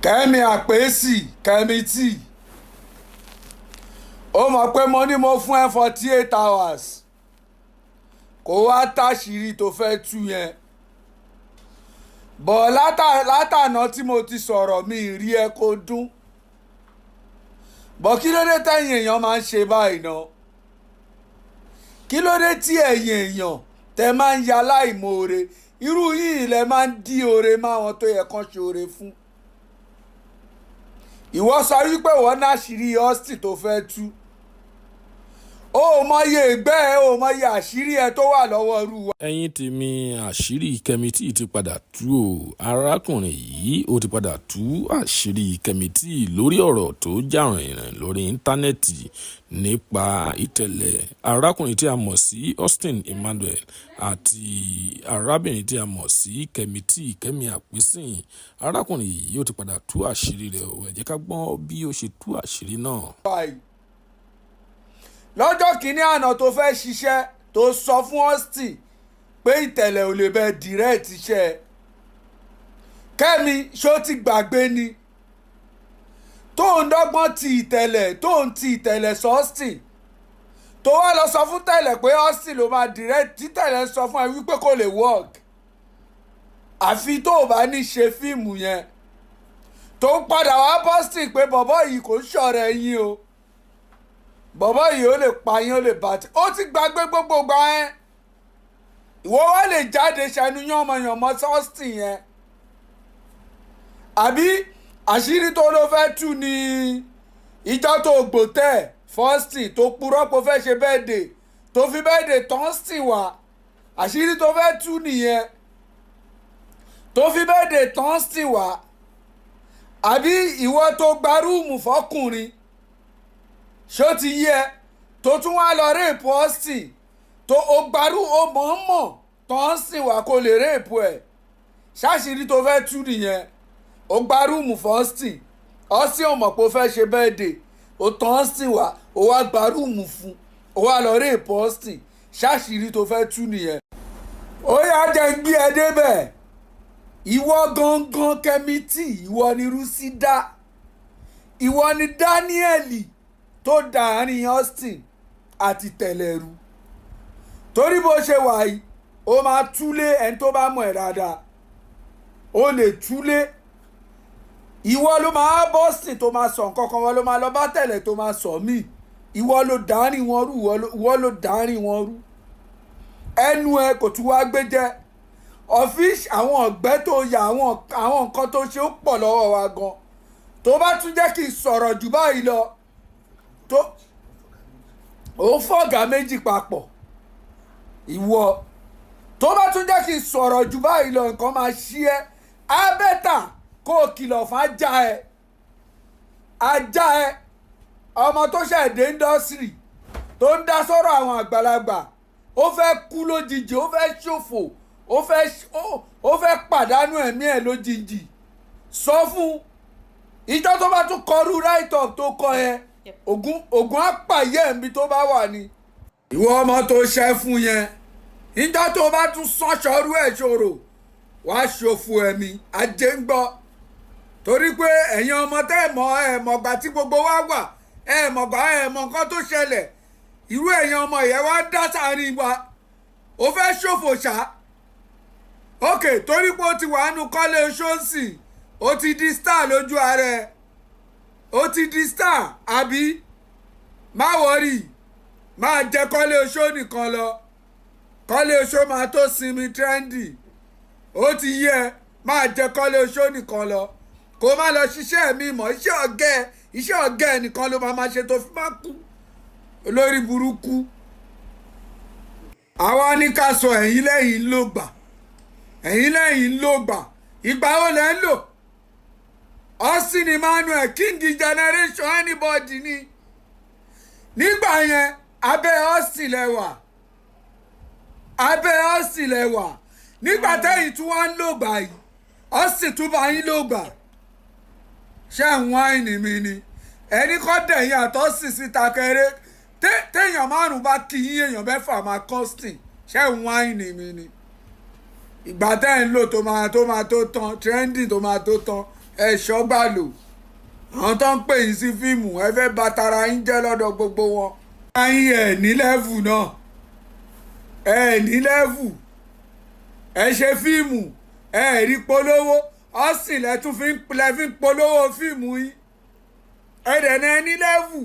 Kẹ́mi àpèsì Kemity ó mọ̀ pé mo ní mo fún ẹ 48 hours kó wá táṣìírí tó fẹ́ tú yẹn bọ̀ látàná tí mo ti sọ̀rọ̀ mi rí ẹ kó dún bọ̀ kí ló dé tẹ̀yìn èèyàn máa ń ṣe báyìí náà kí ló dé tí ẹ̀yìn èèyàn tẹ máa ń ya láìmoore irú yìí lẹ máa ń dí oore máwọn tó yẹ kán ṣe oore fún ìwọ sọ wípé wọ́n náṣìírí Austin tó fẹ́ tú ó mọye ìgbẹ́ ẹ ó mọye àṣírí ẹ tó wà lọ́wọ́ irú wa. ẹ̀yin tèmi àṣírí Kemity ti padà tú o arákùnrin yìí ó ti padà tú àṣírí Kemity lórí ọ̀rọ̀ tó jà rìnrìn lórí íńtánẹ́ẹ̀tì nípa Itele arákùnrin tí a mọ̀ sí Austin Emmanuel àti arábìnrin tí a mọ̀ sí Kemity Kẹ́mi àpèsìn arákùnrin yìí ó ti padà tú àṣírí rẹ̀ o ẹ jẹ́ ká gbọ́ bí ó ṣe tú àṣírí náà. lọ́jọ́ kìíní àná tó fẹ́ ṣiṣẹ́ tó sọ fún Austin pé Itele ò lè bẹ direct iṣẹ́ Kẹ́mi ṣó ti gbàgbé ni tó ń dọ́gbọ́n ti Itele tó ń ti Itele sọ Austin tó wá lọ sọ fún Itele pé Austin ló máa direct tí Itele sọ fún ẹ wípé kò lè work àfi tó o bá ní ṣe fíìmù yẹn tó ń padà wá Austin pé bọ̀bọ́ yìí kò ń ṣọ̀rẹ́ yín o bọ̀bọ́ yìí ó lè pa yín ó lè bá tí ó ti gbàgbé gbogbo gbà ẹ́ ìwọ wá lè jáde ṣẹnu yánmọ̀yánmọ́ Austin yẹn àbí àṣírí tó ló fẹ́ tú ní ìjọ tó gbòtẹ́ Austin tó purọ́ pé ó fẹ́ ṣe birthday tó fi birthday tán Austin wá àṣírí tó fẹ́ tú nìyẹn tó fi birthday tán Austin wá àbí ìwọ tó gba rúùmù fọkùnrin ṣó ti yẹ tó tún wá lọ réèpù Austin tó o gbarú o mọ̀ọ́mọ̀ tó ń sìn wá kó lè réèpù ẹ̀ ṣáṣìírí tó fẹ́ tú nìyẹn o gbarúùmù fún Austin Austin ò mọ̀ pé o fẹ́ ṣe birthday o tán Austin wá o wá gbarúùmù fún o wá lọ réèpù Austin ṣáṣìírí tó fẹ́ tú nìyẹn. ó yá jẹ́ gbé ẹ débẹ̀ ìwọ gangan Kemity ìwọ ni Rúsídà ìwọ ni Dáníẹ́lì tó dàárín Austin àti Itele rú torí bó ṣe wà yìí ó máa túlé ẹni tó bá mọ̀ ẹ́ dáadáa ó lè túlé ìwọ ló máa bọ́ Austin tó máa sọ nǹkan kan wọ́n ló máa lọ bá Itele tó máa sọ míì ìwọ ló dàárín wọn rú ìwọ ló dàárín wọn rú ẹnu ẹ kò tún wá gbé jẹ ọfíìsì àwọn ọ̀gbẹ́ tó yà àwọn nǹkan tó ṣe ó pọ̀ lọ́wọ́ wa gan tó bá tún jẹ́ kí n sọ̀rọ̀ jù báyìí lọ tó ó fọ̀gá méjì papọ̀ ìwọ tó bá tún jẹ́ kí n sọ̀rọ̀ jù báyìí lọ nǹkan máa ṣí ẹ́ á bẹ́tà kó o kìlọ̀ fún ajá ẹ ọmọ tó ṣẹ̀dé indọ́sírì tó ń dá sọ́rọ̀ àwọn àgbàlagbà ó fẹ́ kú lójijì ó fẹ́ ṣòfò ó fẹ́ pàdánù ẹ̀mí ẹ̀ lójijì sọ fún ìjọ tó bá tún kọrú right up tó kọ yẹn ogun apàyẹ ẹ̀mí tó bá wà ní. ìwọ ọmọ tó ṣẹ́ fún yẹn ìjọ tó bá tún sọ́ṣọ́rú ẹ̀ ṣòro wàá ṣòfò ẹ̀mí ajé ń gbọ́ torí pé ẹ̀yin ọmọ tẹ́ ẹ̀ mọ̀gbà tí gbogbo wa wà ẹ̀ mọ̀gbà ẹ̀ mọ̀ nǹkan tó ṣẹlẹ̀ irú ẹ̀yin ọmọ yẹn wá dá sáárín wa ó fẹ́ ṣòfò ṣá ok torí pé ó ti wà nù kọ́lé ṣọ́ọ̀ṣì ó ti di star lójú ara ẹ̀ ó ti di star àbí má wọrí máa jẹ kọ́lé oṣó nìkan lọ kọ́lé oṣó máa tó sinmi trendy ó ti yẹ máa jẹ kọ́lé oṣó nìkan lọ kó má lọ ṣiṣẹ́ mi mọ̀ iṣẹ́ ọ̀gá ẹ̀ nìkan ló máa ṣe tó fi máa kú olórí burúkú àwa ní ká sọ ẹ̀yin lẹ́yìn ló gbà ìgbà wo lẹ́ ń lò Austin Emmanuel king generation anybody ni nígbà yẹn abẹ́ Austin lẹ́wà nígbà tẹ́yìn tí wọ́n ń lò gbà yìí Austin tún bá yín lò gbà ṣé ń wáìnì mi ni ẹni kọ́ dẹ̀yìn àtọ́sìn síta kẹrẹ téèyàn márùn bá kí yín èèyàn mẹ́fà máa Austin ṣé ń wáìnì mi ni ìgbà tẹ́ ń lò tó máa tó tán trendy tó máa tó tán ẹ̀ṣọ́ gbà lò àwọn tó ń pè yín sí fíìmù ẹ fẹ́ bà tara yín jẹ́ lọ́dọ̀ gbogbo wọn. ayín ẹ̀ ní lẹ́vù náà ẹ̀ ní lẹ́vù ẹ ṣe fíìmù ẹ̀ rí polówó Austin lẹ́tún fi ń polówó fíìmù yín ẹ̀ dẹ̀ náà ní lẹ́vù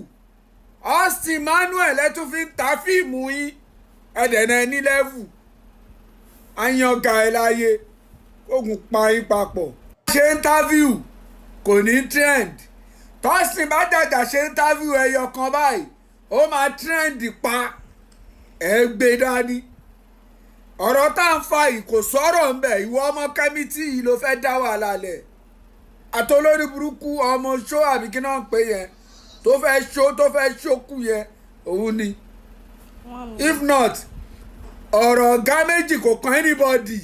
Austin Emmanuel lẹ́tún fi ń ta fíìmù yín ẹ̀ dẹ̀ náà ní lẹ́vù àyànká ẹ̀ láyé ogun pa yín papọ̀. ṣe interview kò ní trend tọ́sìn bá dàgbà ṣe interview ẹyọ kan báyìí ó máa trend pa ẹ gbé dání ọ̀rọ̀ tá à ń fa yìí kò sọ̀rọ̀ ń bẹ̀ ìwọ ọmọ Kẹ́mítì yìí ló fẹ́ dá wàhálà lẹ̀ àtolórí burúkú ọmọ ṣó àbí kí náà ń pè yẹn tó fẹ́ ṣókù yẹn òun ni if not ọ̀rọ̀ ọ̀gá méjì kò kàn anybody.